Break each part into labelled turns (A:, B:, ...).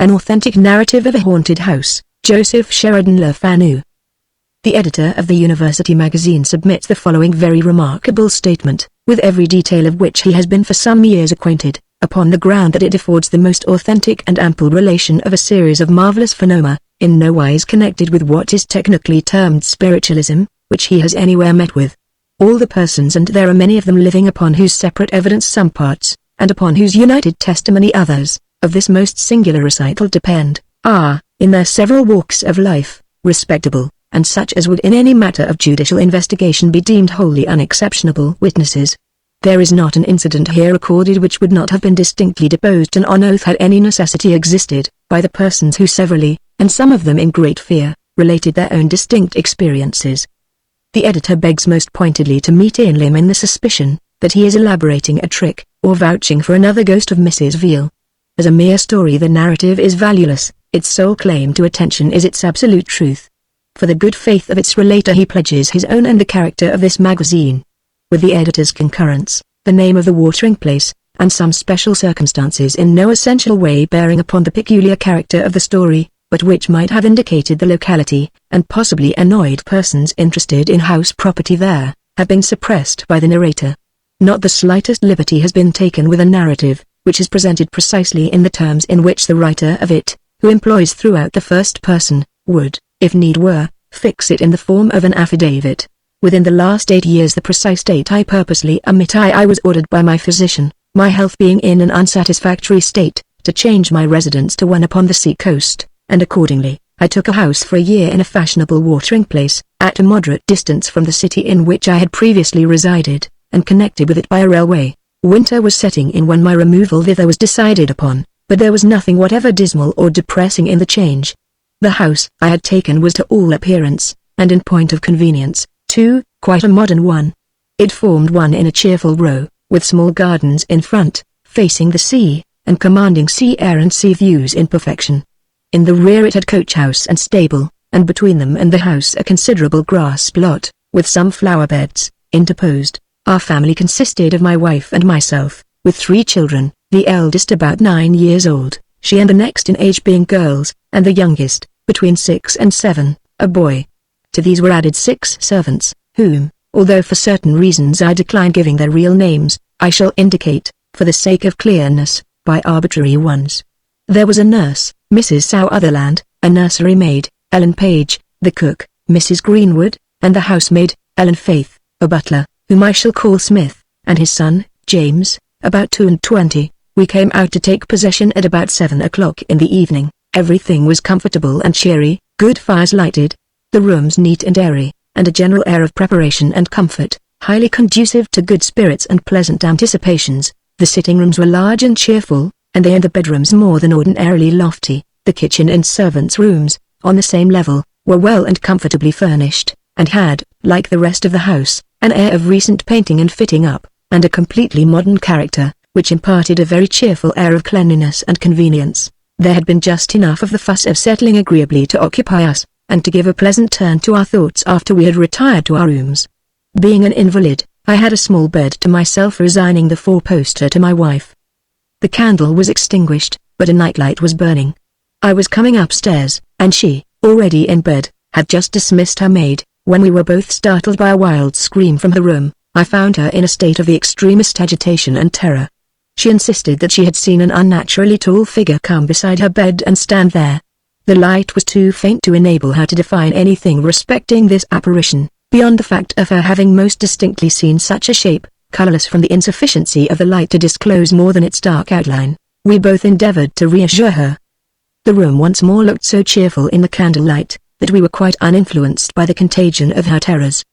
A: An authentic narrative of a haunted house, Joseph Sheridan Le Fanu. The editor of the University magazine submits the following very remarkable statement, with every detail of which he has been for some years acquainted, upon the ground that it affords the most authentic and ample relation of a series of marvelous phenomena, in no wise connected with what is technically termed spiritualism, which he has anywhere met with. All the persons, and there are many of them living, upon whose separate evidence some parts, and upon whose united testimony others, of this most singular recital depend, are, in their several walks of life, respectable, and such as would in any matter of judicial investigation be deemed wholly unexceptionable witnesses. There is not an incident here recorded which would not have been distinctly deposed and on oath had any necessity existed, by the persons who severally, and some of them in great fear, related their own distinct experiences. The editor begs most pointedly to meet in him in the suspicion, that he is elaborating a trick, or vouching for another ghost of Mrs. Veal. As a mere story the narrative is valueless, its sole claim to attention is its absolute truth. For the good faith of its relator he pledges his own and the character of this magazine. With the editor's concurrence, the name of the watering place, and some special circumstances in no essential way bearing upon the peculiar character of the story, but which might have indicated the locality, and possibly annoyed persons interested in house property there, have been suppressed by the narrator. Not the slightest liberty has been taken with a narrative, which is presented precisely in the terms in which the writer of it, who employs throughout the first person, would, if need were, fix it in the form of an affidavit. Within the last 8 years the precise date I purposely omit, I was ordered by my physician, my health being in an unsatisfactory state, to change my residence to one upon the sea coast, and accordingly, I took a house for a year in a fashionable watering place, at a moderate distance from the city in which I had previously resided, and connected with it by a railway. Winter was setting in when my removal thither was decided upon, but there was nothing whatever dismal or depressing in the change. The house I had taken was to all appearance, and in point of convenience, too, quite a modern one. It formed one in a cheerful row, with small gardens in front, facing the sea, and commanding sea air and sea views in perfection. In the rear it had coach house and stable, and between them and the house a considerable grass plot, with some flower beds, interposed. Our family consisted of my wife and myself, with 3 children, the eldest about 9 years old, she and the next in age being girls, and the youngest, between 6 and 7, a boy. To these were added 6 servants, whom, although for certain reasons I decline giving their real names, I shall indicate, for the sake of clearness, by arbitrary ones. There was a nurse, Mrs. Southerland, a nursery maid, Ellen Page, the cook, Mrs. Greenwood, and the housemaid, Ellen Faith, a butler, whom I shall call Smith, and his son, James, about 22. We came out to take possession at about 7 o'clock in the evening. Everything was comfortable and cheery, good fires lighted, the rooms neat and airy, and a general air of preparation and comfort, highly conducive to good spirits and pleasant anticipations. The sitting rooms were large and cheerful, and they and the bedrooms more than ordinarily lofty. The kitchen and servants' rooms, on the same level, were well and comfortably furnished, and had, like the rest of the house, an air of recent painting and fitting up, and a completely modern character, which imparted a very cheerful air of cleanliness and convenience. There had been just enough of the fuss of settling agreeably to occupy us, and to give a pleasant turn to our thoughts after we had retired to our rooms. Being an invalid, I had a small bed to myself, resigning the 4-poster to my wife. The candle was extinguished, but a nightlight was burning. I was coming upstairs, and she, already in bed, had just dismissed her maid, when we were both startled by a wild scream from her room. I found her in a state of the extremest agitation and terror. She insisted that she had seen an unnaturally tall figure come beside her bed and stand there. The light was too faint to enable her to define anything respecting this apparition, beyond the fact of her having most distinctly seen such a shape, colorless from the insufficiency of the light to disclose more than its dark outline. We both endeavored to reassure her. The room once more looked so cheerful in the candlelight, that we were quite uninfluenced by the contagion of her terrors.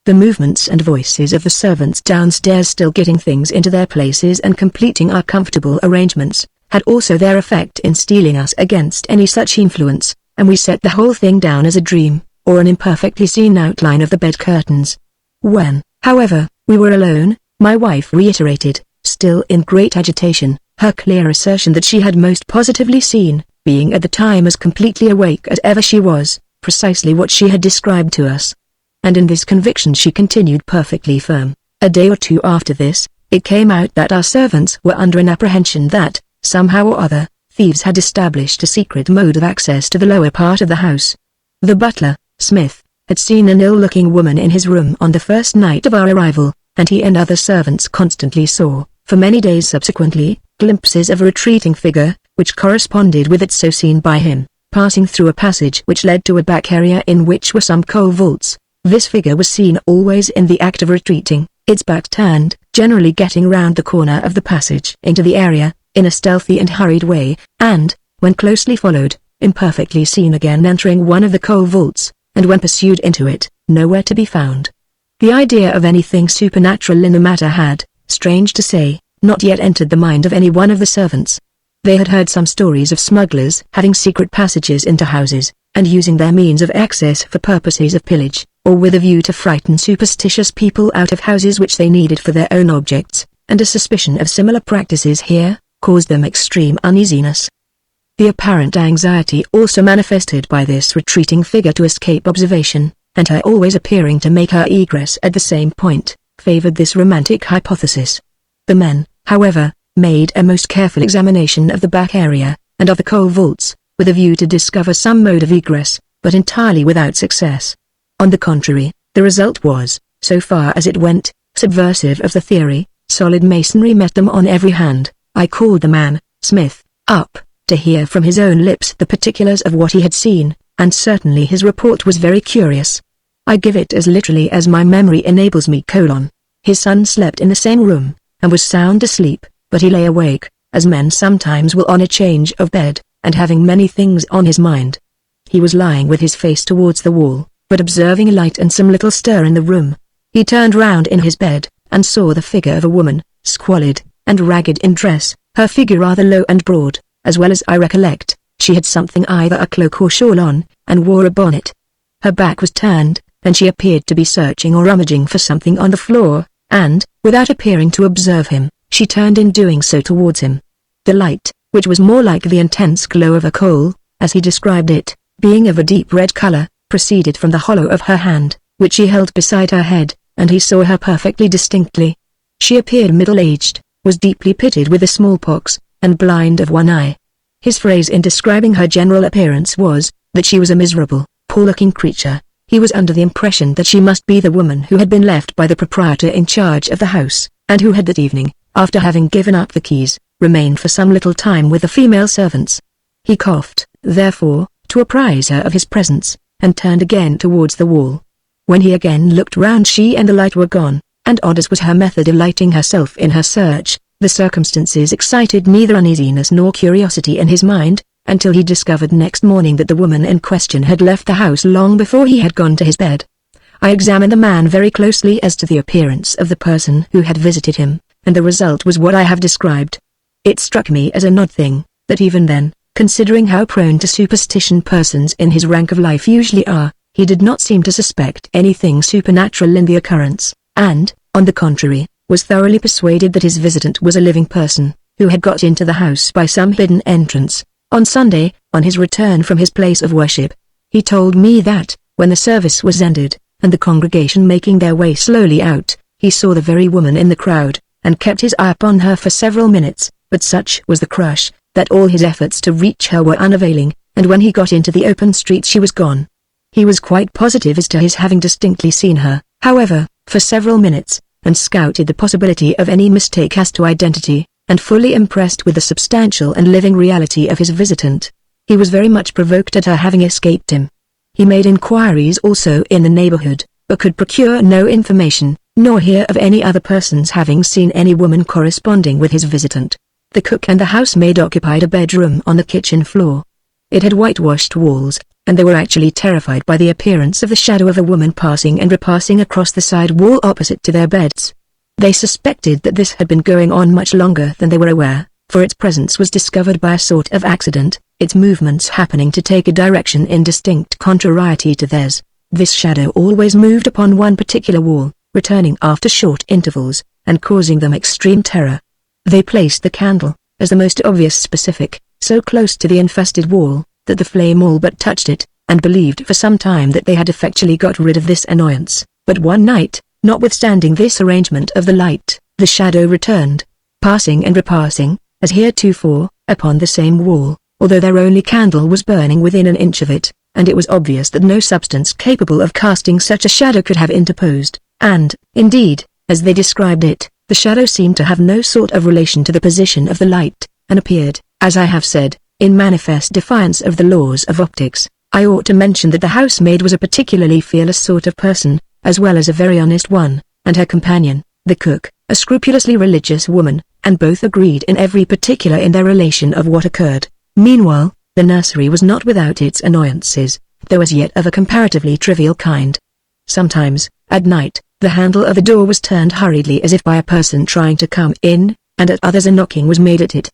A: The movements and voices of the servants downstairs, still getting things into their places and completing our comfortable arrangements, had also their effect in steeling us against any such influence, and we set the whole thing down as a dream, or an imperfectly seen outline of the bed curtains. When, however, we were alone, my wife reiterated, still in great agitation, her clear assertion that she had most positively seen, being at the time as completely awake as ever she was, precisely what she had described to us. And in this conviction she continued perfectly firm. A day or 2 after this, it came out that our servants were under an apprehension that, somehow or other, thieves had established a secret mode of access to the lower part of the house. The butler, Smith, had seen an ill-looking woman in his room on the first night of our arrival, and he and other servants constantly saw, for many days subsequently, glimpses of a retreating figure, which corresponded with it so seen by him, passing through a passage which led to a back area in which were some coal vaults. This figure was seen always in the act of retreating, its back turned, generally getting round the corner of the passage into the area, in a stealthy and hurried way, and, when closely followed, imperfectly seen again entering one of the coal vaults, and when pursued into it, nowhere to be found. The idea of anything supernatural in the matter had, strange to say, not yet entered the mind of any one of the servants. They had heard some stories of smugglers having secret passages into houses, and using their means of access for purposes of pillage, or with a view to frighten superstitious people out of houses which they needed for their own objects, and a suspicion of similar practices here, caused them extreme uneasiness. The apparent anxiety also manifested by this retreating figure to escape observation, and her always appearing to make her egress at the same point, favored this romantic hypothesis. The men, however, made a most careful examination of the back area, and of the coal vaults, with a view to discover some mode of egress, but entirely without success. On the contrary, the result was, so far as it went, subversive of the theory. Solid masonry met them on every hand. I called the man, Smith, up, to hear from his own lips the particulars of what he had seen, and certainly his report was very curious. I give it as literally as my memory enables me. His son slept in the same room, and was sound asleep, but he lay awake, as men sometimes will on a change of bed, and having many things on his mind. He was lying with his face towards the wall, but observing a light and some little stir in the room, he turned round in his bed, and saw the figure of a woman, squalid, and ragged in dress, her figure rather low and broad. As well as I recollect, she had something either a cloak or shawl on, and wore a bonnet. Her back was turned, and she appeared to be searching or rummaging for something on the floor, and, without appearing to observe him, she turned in doing so towards him. The light, which was more like the intense glow of a coal, as he described it, being of a deep red color, proceeded from the hollow of her hand, which she held beside her head, and he saw her perfectly distinctly. She appeared middle-aged, was deeply pitted with the smallpox, and blind of one eye. His phrase in describing her general appearance was, that she was a miserable, poor-looking creature. He was under the impression that she must be the woman who had been left by the proprietor in charge of the house, and who had that evening, after having given up the keys, remained for some little time with the female servants. He coughed, therefore, to apprise her of his presence, and turned again towards the wall. When he again looked round, she and the light were gone, and odd as was her method of lighting herself in her search, the circumstances excited neither uneasiness nor curiosity in his mind, until he discovered next morning that the woman in question had left the house long before he had gone to his bed. I examined the man very closely as to the appearance of the person who had visited him, and the result was what I have described. It struck me as an odd thing, that even then, considering how prone to superstition persons in his rank of life usually are, he did not seem to suspect anything supernatural in the occurrence, and, on the contrary, was thoroughly persuaded that his visitant was a living person, who had got into the house by some hidden entrance. On Sunday, on his return from his place of worship, he told me that, when the service was ended, and the congregation making their way slowly out, he saw the very woman in the crowd, and kept his eye upon her for several minutes, but such was the crush, that all his efforts to reach her were unavailing, and when he got into the open street she was gone. He was quite positive as to his having distinctly seen her, however, for several minutes, and scouted the possibility of any mistake as to identity, and fully impressed with the substantial and living reality of his visitant. He was very much provoked at her having escaped him. He made inquiries also in the neighborhood, but could procure no information, nor hear of any other persons having seen any woman corresponding with his visitant. The cook and the housemaid occupied a bedroom on the kitchen floor. It had whitewashed walls, and they were actually terrified by the appearance of the shadow of a woman passing and repassing across the side wall opposite to their beds. They suspected that this had been going on much longer than they were aware, for its presence was discovered by a sort of accident, its movements happening to take a direction in distinct contrariety to theirs. This shadow always moved upon one particular wall, returning after short intervals, and causing them extreme terror. They placed the candle, as the most obvious specific, so close to the infested wall, that the flame all but touched it, and believed for some time that they had effectually got rid of this annoyance. But one night, notwithstanding this arrangement of the light, the shadow returned, passing and repassing, as heretofore, upon the same wall, although their only candle was burning within an inch of it, and it was obvious that no substance capable of casting such a shadow could have interposed, and, indeed, as they described it, the shadow seemed to have no sort of relation to the position of the light, and appeared, as I have said, in manifest defiance of the laws of optics. I ought to mention that the housemaid was a particularly fearless sort of person, as well as a very honest one, and her companion, the cook, a scrupulously religious woman, and both agreed in every particular in their relation of what occurred. Meanwhile, the nursery was not without its annoyances, though as yet of a comparatively trivial kind. Sometimes, at night, the handle of the door was turned hurriedly as if by a person trying to come in, and at others a knocking was made at it.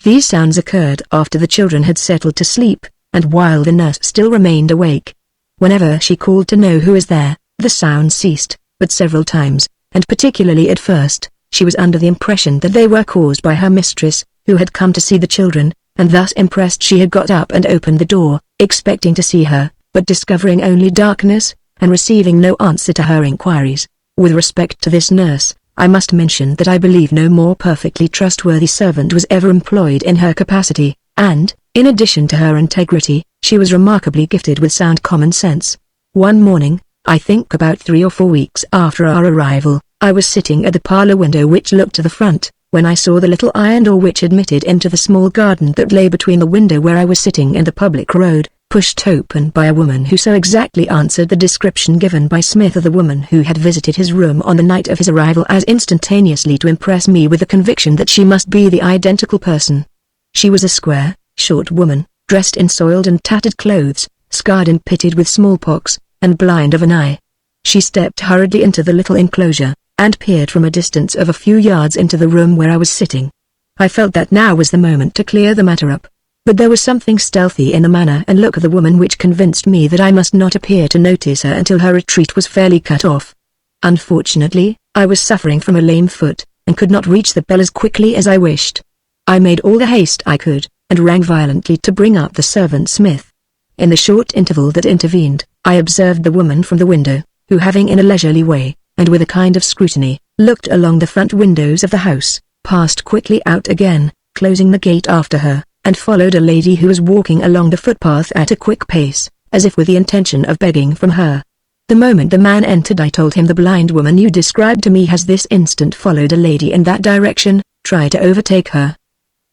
A: These sounds occurred after the children had settled to sleep, and while the nurse still remained awake. Whenever she called to know who was there, the sound ceased, but several times, and particularly at first, she was under the impression that they were caused by her mistress, who had come to see the children, and thus impressed she had got up and opened the door, expecting to see her, but discovering only darkness, and receiving no answer to her inquiries. With respect to this nurse, I must mention that I believe no more perfectly trustworthy servant was ever employed in her capacity, and, in addition to her integrity, she was remarkably gifted with sound common sense. One morning, I think about 3 or 4 weeks after our arrival, I was sitting at the parlor window which looked to the front, when I saw the little iron door which admitted into the small garden that lay between the window where I was sitting and the public road, pushed open by a woman who so exactly answered the description given by Smith of the woman who had visited his room on the night of his arrival as instantaneously to impress me with the conviction that she must be the identical person. She was a square, short woman, dressed in soiled and tattered clothes, scarred and pitted with smallpox, and blind of an eye. She stepped hurriedly into the little enclosure, and peered from a distance of a few yards into the room where I was sitting. I felt that now was the moment to clear the matter up. But there was something stealthy in the manner and look of the woman which convinced me that I must not appear to notice her until her retreat was fairly cut off. Unfortunately, I was suffering from a lame foot, and could not reach the bell as quickly as I wished. I made all the haste I could, and rang violently to bring up the servant Smith. In the short interval that intervened, I observed the woman from the window, who having in a leisurely way, and with a kind of scrutiny, looked along the front windows of the house, passed quickly out again, closing the gate after her, and followed a lady who was walking along the footpath at a quick pace, as if with the intention of begging from her. The moment the man entered I told him the blind woman you described to me has this instant followed a lady in that direction, tried to overtake her.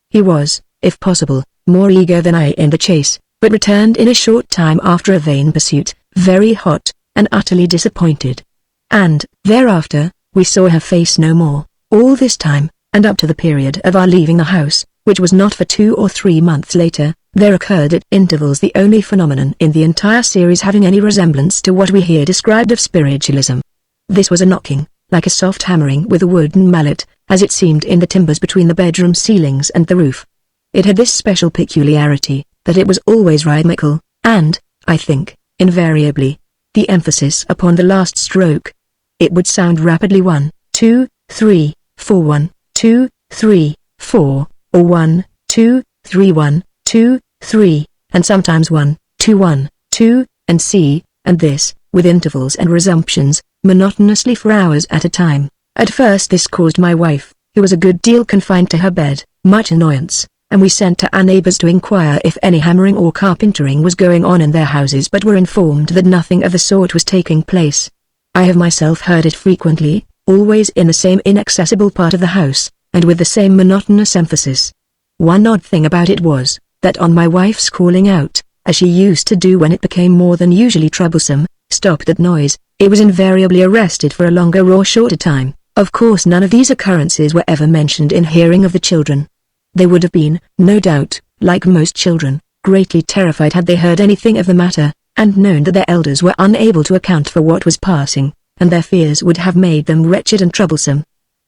A: He was, if possible, more eager than I in the chase, but returned in a short time after a vain pursuit, very hot, and utterly disappointed. And, thereafter, we saw her face no more, all this time, and up to the period of our leaving the house, which was not for 2 or 3 months later, there occurred at intervals the only phenomenon in the entire series having any resemblance to what we here described of spiritualism. This was a knocking, like a soft hammering with a wooden mallet, as it seemed in the timbers between the bedroom ceilings and the roof. It had this special peculiarity, that it was always rhythmical, and, I think, invariably, the emphasis upon the last stroke. It would sound rapidly 1, 2, 3, 4 1, 2, 3, 4, or 1, 2, 3 1, 2, 3, and sometimes 1, 2 1, 2, and C, and this, with intervals and resumptions, monotonously for hours at a time. At first this caused my wife, who was a good deal confined to her bed, much annoyance, and we sent to our neighbors to inquire if any hammering or carpentering was going on in their houses, but were informed that nothing of the sort was taking place. I have myself heard it frequently, always in the same inaccessible part of the house, and with the same monotonous emphasis. One odd thing about it was, that on my wife's calling out, as she used to do when it became more than usually troublesome, stopped at noise, it was invariably arrested for a longer or shorter time. Of course none of these occurrences were ever mentioned in hearing of the children. They would have been, no doubt, like most children, greatly terrified had they heard anything of the matter, and known that their elders were unable to account for what was passing, and their fears would have made them wretched and troublesome.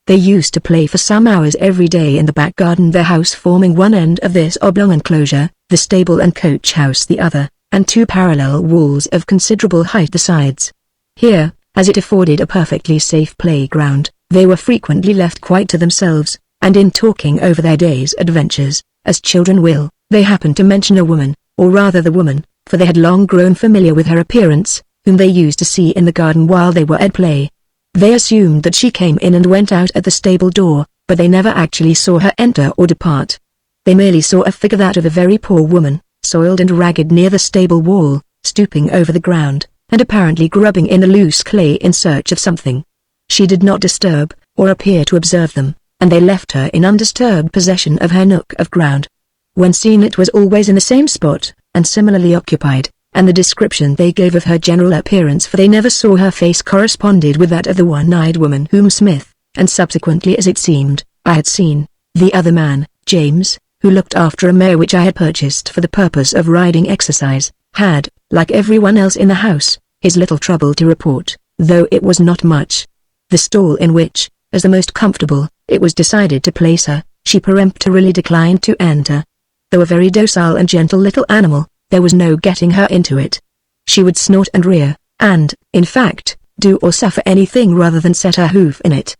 A: They used to play for some hours every day in the back garden, their house forming one end of this oblong enclosure, the stable and coach house the other, and 2 parallel walls of considerable height the sides. Here, as it afforded a perfectly safe playground, they were frequently left quite to themselves, and in talking over their day's adventures, as children will, they happened to mention a woman, or rather the woman, for they had long grown familiar with her appearance, whom they used to see in the garden while they were at play. They assumed that she came in and went out at the stable door, but they never actually saw her enter or depart. They merely saw a figure, that of a very poor woman, soiled and ragged, near the stable wall, stooping over the ground, and apparently grubbing in the loose clay in search of something. She did not disturb, or appear to observe them, and they left her in undisturbed possession of her nook of ground. When seen, it was always in the same spot, and similarly occupied, and the description they gave of her general appearance, for they never saw her face, corresponded with that of the one-eyed woman whom Smith, and subsequently, as it seemed, I had seen. The other man, James, who looked after a mare which I had purchased for the purpose of riding exercise, had, like everyone else in the house, his little trouble to report, though it was not much. The stall in which, as the most comfortable, it was decided to place her, she peremptorily declined to enter. Though a very docile and gentle little animal, there was no getting her into it. She would snort and rear, and, in fact, do or suffer anything rather than set her hoof in it.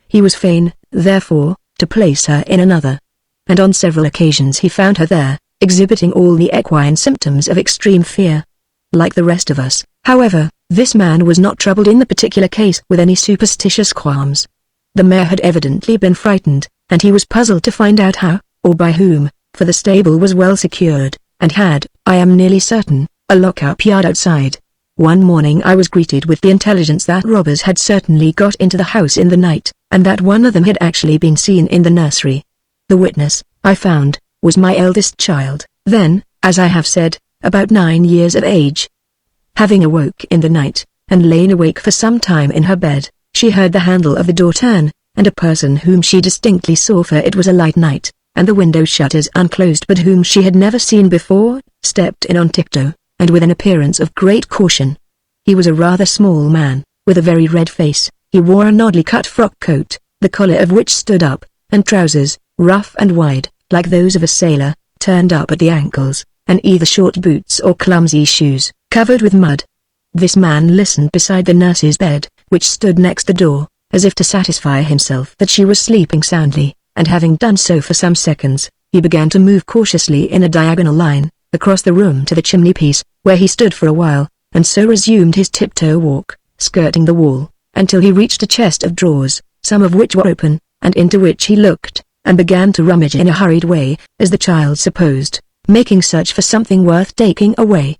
A: He was fain, therefore, to place her in another. And on several occasions he found her there, exhibiting all the equine symptoms of extreme fear. Like the rest of us, however, this man was not troubled in the particular case with any superstitious qualms. The mare had evidently been frightened, and he was puzzled to find out how, or by whom, for the stable was well secured, and had, I am nearly certain, a lock-up yard outside. One morning I was greeted with the intelligence that robbers had certainly got into the house in the night, and that one of them had actually been seen in the nursery. The witness, I found, was my eldest child, then, as I have said, about 9 years of age. Having awoke in the night, and lain awake for some time in her bed, she heard the handle of the door turn, and a person whom she distinctly saw, for it was a light night, and the window shutters unclosed, but whom she had never seen before, stepped in on tiptoe, and with an appearance of great caution. He was a rather small man, with a very red face. He wore an oddly cut frock coat, the collar of which stood up, and trousers, rough and wide, like those of a sailor, turned up at the ankles, and either short boots or clumsy shoes, covered with mud. This man listened beside the nurse's bed, which stood next the door, as if to satisfy himself that she was sleeping soundly, and having done so for some seconds, he began to move cautiously in a diagonal line, across the room to the chimney-piece, where he stood for a while, and so resumed his tiptoe walk, skirting the wall, until he reached a chest of drawers, some of which were open, and into which he looked, and began to rummage in a hurried way, as the child supposed, making search for something worth taking away.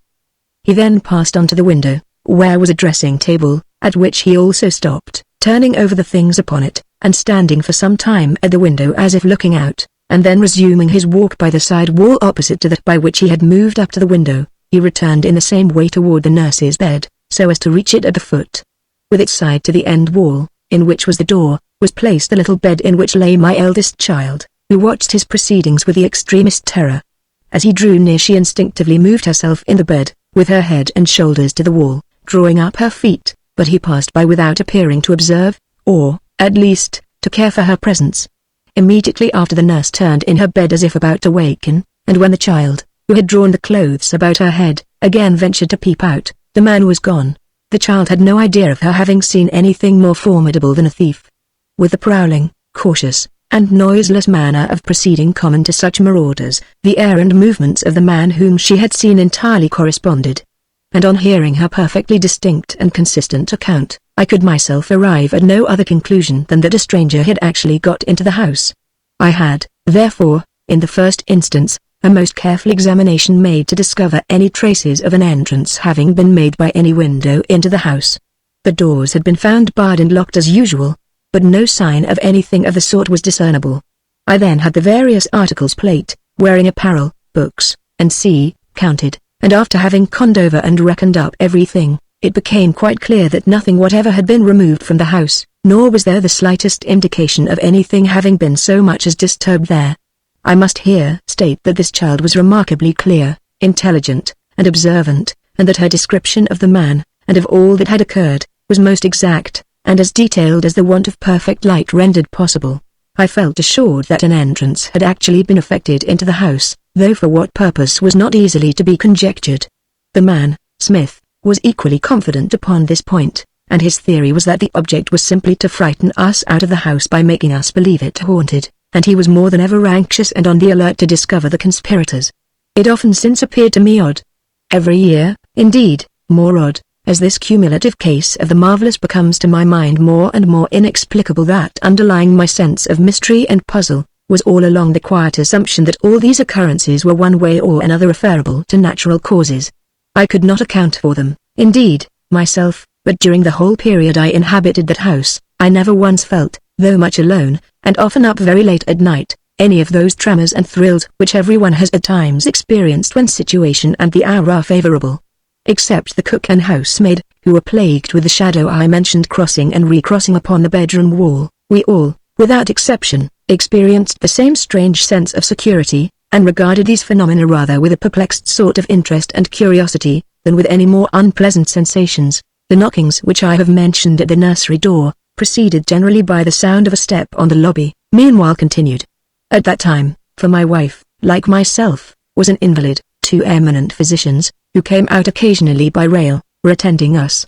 A: He then passed on to the window, where was a dressing-table, at which he also stopped, turning over the things upon it, and standing for some time at the window as if looking out, and then resuming his walk by the side wall opposite to that by which he had moved up to the window. He returned in the same way toward the nurse's bed, so as to reach it at the foot. With its side to the end wall, in which was the door, was placed the little bed in which lay my eldest child, who watched his proceedings with the extremest terror. As he drew near, she instinctively moved herself in the bed, with her head and shoulders to the wall, drawing up her feet, but he passed by without appearing to observe, or, at least, to care for her presence. Immediately after, the nurse turned in her bed as if about to waken, and when the child, who had drawn the clothes about her head, again ventured to peep out, the man was gone. The child had no idea of her having seen anything more formidable than a thief. With the prowling, cautious, and noiseless manner of proceeding common to such marauders, the air and movements of the man whom she had seen entirely corresponded. And on hearing her perfectly distinct and consistent account, I could myself arrive at no other conclusion than that a stranger had actually got into the house. I had, therefore, in the first instance, a most careful examination made to discover any traces of an entrance having been made by any window into the house. The doors had been found barred and locked as usual, but no sign of anything of the sort was discernible. I then had the various articles plate, wearing apparel, books, and counted, and after having conned over and reckoned up everything, it became quite clear that nothing whatever had been removed from the house, nor was there the slightest indication of anything having been so much as disturbed there. I must here state that this child was remarkably clear, intelligent, and observant, and that her description of the man, and of all that had occurred, was most exact, and as detailed as the want of perfect light rendered possible. I felt assured that an entrance had actually been effected into the house, though for what purpose was not easily to be conjectured. The man, Smith, was equally confident upon this point, and his theory was that the object was simply to frighten us out of the house by making us believe it haunted, and he was more than ever anxious and on the alert to discover the conspirators. It often since appeared to me odd. Every year, indeed, more odd, as this cumulative case of the marvelous becomes to my mind more and more inexplicable, that underlying my sense of mystery and puzzle, was all along the quiet assumption that all these occurrences were one way or another referable to natural causes. I could not account for them, indeed, myself, but during the whole period I inhabited that house, I never once felt, though much alone, and often up very late at night, any of those tremors and thrills which everyone has at times experienced when situation and the hour are favorable. Except the cook and housemaid, who were plagued with the shadow I mentioned crossing and recrossing upon the bedroom wall, we all, without exception, experienced the same strange sense of security, and regarded these phenomena rather with a perplexed sort of interest and curiosity, than with any more unpleasant sensations. The knockings which I have mentioned at the nursery door, preceded generally by the sound of a step on the lobby, meanwhile continued. At that time, for my wife, like myself, was an invalid. 2 eminent physicians, who came out occasionally by rail, were attending us.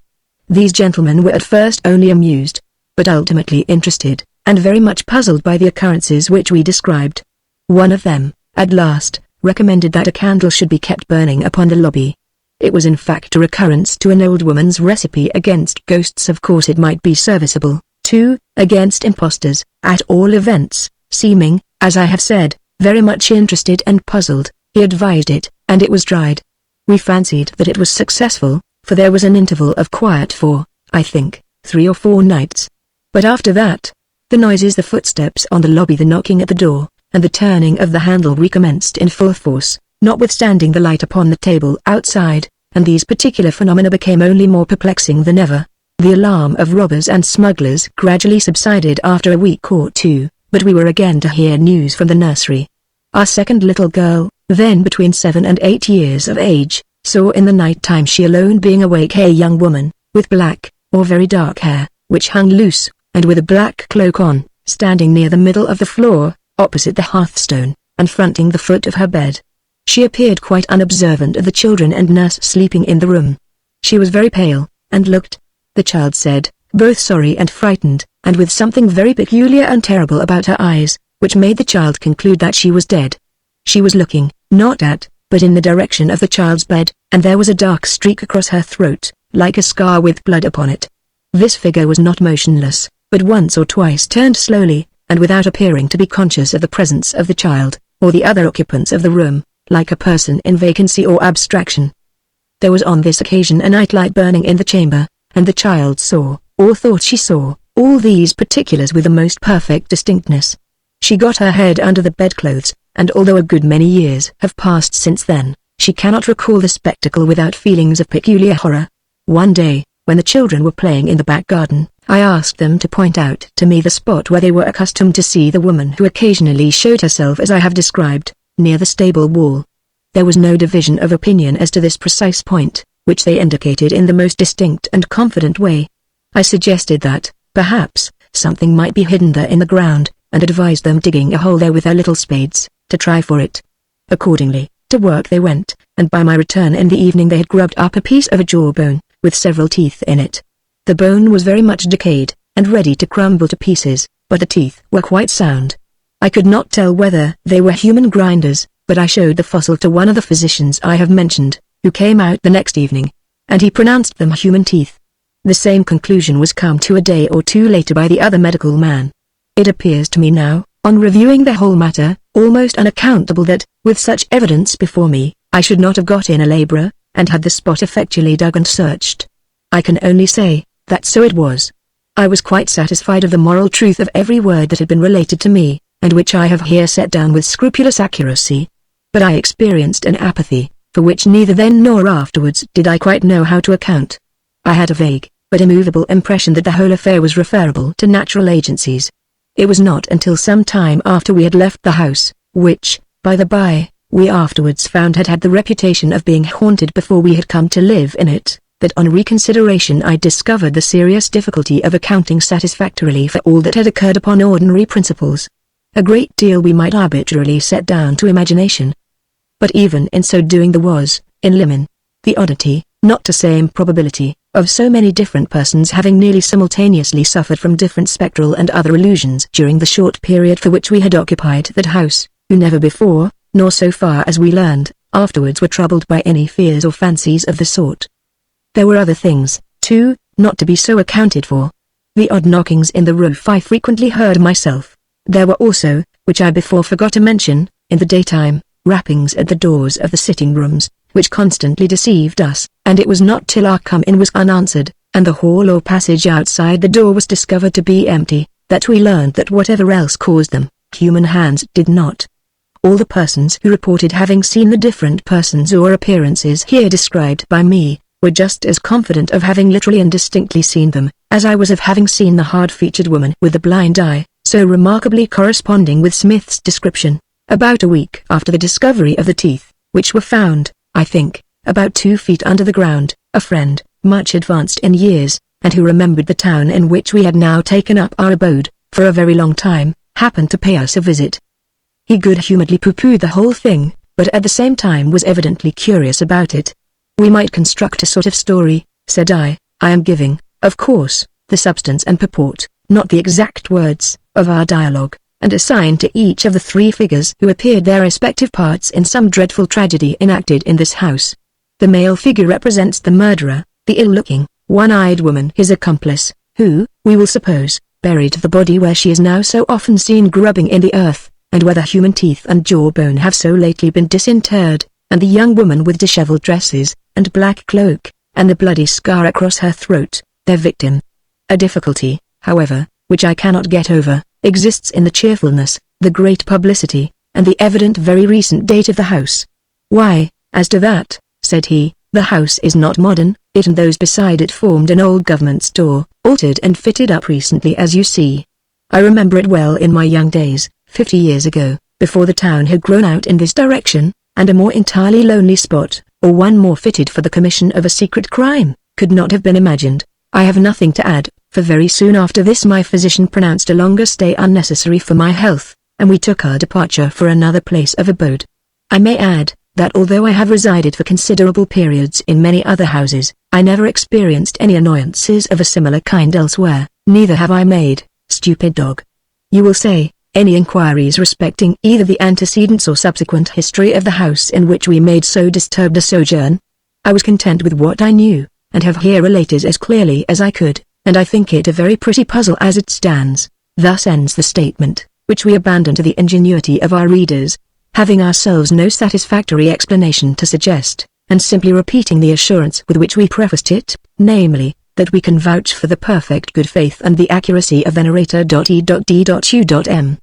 A: These gentlemen were at first only amused, but ultimately interested, and very much puzzled by the occurrences which we described. One of them, at last, recommended that a candle should be kept burning upon the lobby. It was in fact a recurrence to an old woman's recipe against ghosts. Of course it might be serviceable, too, against impostors, at all events, seeming, as I have said, very much interested and puzzled, he advised it, and it was tried. We fancied that it was successful, for there was an interval of quiet for, I think, 3 or 4 nights. But after that, the noises, the footsteps on the lobby, the knocking at the door, and the turning of the handle recommenced in full force, notwithstanding the light upon the table outside, and these particular phenomena became only more perplexing than ever. The alarm of robbers and smugglers gradually subsided after a week or 2, but we were again to hear news from the nursery. Our second little girl, then between 7 and 8 years of age, saw in the night time, she alone being awake, a young woman, with black, or very dark hair, which hung loose, and with a black cloak on, standing near the middle of the floor, opposite the hearthstone, and fronting the foot of her bed. She appeared quite unobservant of the children and nurse sleeping in the room. She was very pale, and looked, the child said, both sorry and frightened, and with something very peculiar and terrible about her eyes, which made the child conclude that she was dead. She was looking, not at, but in the direction of the child's bed, and there was a dark streak across her throat, like a scar with blood upon it. This figure was not motionless, but once or twice turned slowly, and without appearing to be conscious of the presence of the child, or the other occupants of the room, like a person in vacancy or abstraction. There was on this occasion a nightlight burning in the chamber, and the child saw, or thought she saw, all these particulars with the most perfect distinctness. She got her head under the bedclothes, and although a good many years have passed since then, she cannot recall the spectacle without feelings of peculiar horror. One day, when the children were playing in the back garden, I asked them to point out to me the spot where they were accustomed to see the woman who occasionally showed herself as I have described, near the stable wall. There was no division of opinion as to this precise point, which they indicated in the most distinct and confident way. I suggested that, perhaps, something might be hidden there in the ground, and advised them digging a hole there with their little spades, to try for it. Accordingly, to work they went, and by my return in the evening they had grubbed up a piece of a jawbone, with several teeth in it. The bone was very much decayed, and ready to crumble to pieces, but the teeth were quite sound. I could not tell whether they were human grinders, but I showed the fossil to one of the physicians I have mentioned, who came out the next evening, and he pronounced them human teeth. The same conclusion was come to a day or 2 later by the other medical man. It appears to me now, on reviewing the whole matter, almost unaccountable that, with such evidence before me, I should not have got in a labourer, and had the spot effectually dug and searched. I can only say, that so it was. I was quite satisfied of the moral truth of every word that had been related to me, and which I have here set down with scrupulous accuracy. But I experienced an apathy, for which neither then nor afterwards did I quite know how to account. I had a vague, but immovable impression that the whole affair was referable to natural agencies. It was not until some time after we had left the house, which, by the by, we afterwards found had the reputation of being haunted before we had come to live in it, that on reconsideration I discovered the serious difficulty of accounting satisfactorily for all that had occurred upon ordinary principles. A great deal we might arbitrarily set down to imagination. But even in so doing there was, in limine, the oddity, not to say improbability, of so many different persons having nearly simultaneously suffered from different spectral and other illusions during the short period for which we had occupied that house, who never before, nor so far as we learned, afterwards were troubled by any fears or fancies of the sort. There were other things, too, not to be so accounted for. The odd knockings in the roof I frequently heard myself. There were also, which I before forgot to mention, in the daytime, rappings at the doors of the sitting rooms, which constantly deceived us, and it was not till our come-in was unanswered, and the hall or passage outside the door was discovered to be empty, that we learned that whatever else caused them, human hands did not. All the persons who reported having seen the different persons or appearances here described by me, were just as confident of having literally and distinctly seen them, as I was of having seen the hard-featured woman with the blind eye, so remarkably corresponding with Smith's description. About a week after the discovery of the teeth, which were found, I think, about 2 feet under the ground, a friend, much advanced in years, and who remembered the town in which we had now taken up our abode, for a very long time, happened to pay us a visit. He good-humoredly pooh-poohed the whole thing, but at the same time was evidently curious about it. "We might construct a sort of story," said I am giving, of course, the substance and purport, not the exact words, of our dialogue, and assign to each of the 3 figures who appeared their respective parts in some dreadful tragedy enacted in this house. The male figure represents the murderer, the ill-looking, one-eyed woman his accomplice, who, we will suppose, buried the body where she is now so often seen grubbing in the earth, and where the human teeth and jawbone have so lately been disinterred, and the young woman with dishevelled dresses, and black cloak, and the bloody scar across her throat, their victim. A difficulty, however, which I cannot get over, exists in the cheerfulness, the great publicity, and the evident very recent date of the house. "Why, as to that," said he, "the house is not modern, it and those beside it formed an old government store, altered and fitted up recently as you see. I remember it well in my young days, 50 years ago, before the town had grown out in this direction, and a more entirely lonely spot, or one more fitted for the commission of a secret crime, could not have been imagined. I have nothing to add, for very soon after this my physician pronounced a longer stay unnecessary for my health, and we took our departure for another place of abode. I may add, that although I have resided for considerable periods in many other houses, I never experienced any annoyances of a similar kind elsewhere, neither have I made, stupid dog. You will say, any inquiries respecting either the antecedents or subsequent history of the house in which we made so disturbed a sojourn? I was content with what I knew, and have here related as clearly as I could, and I think it a very pretty puzzle as it stands. Thus ends the statement, which we abandon to the ingenuity of our readers, having ourselves no satisfactory explanation to suggest, and simply repeating the assurance with which we prefaced it, namely, that we can vouch for the perfect good faith and the accuracy of the narrator. E.D.U.M.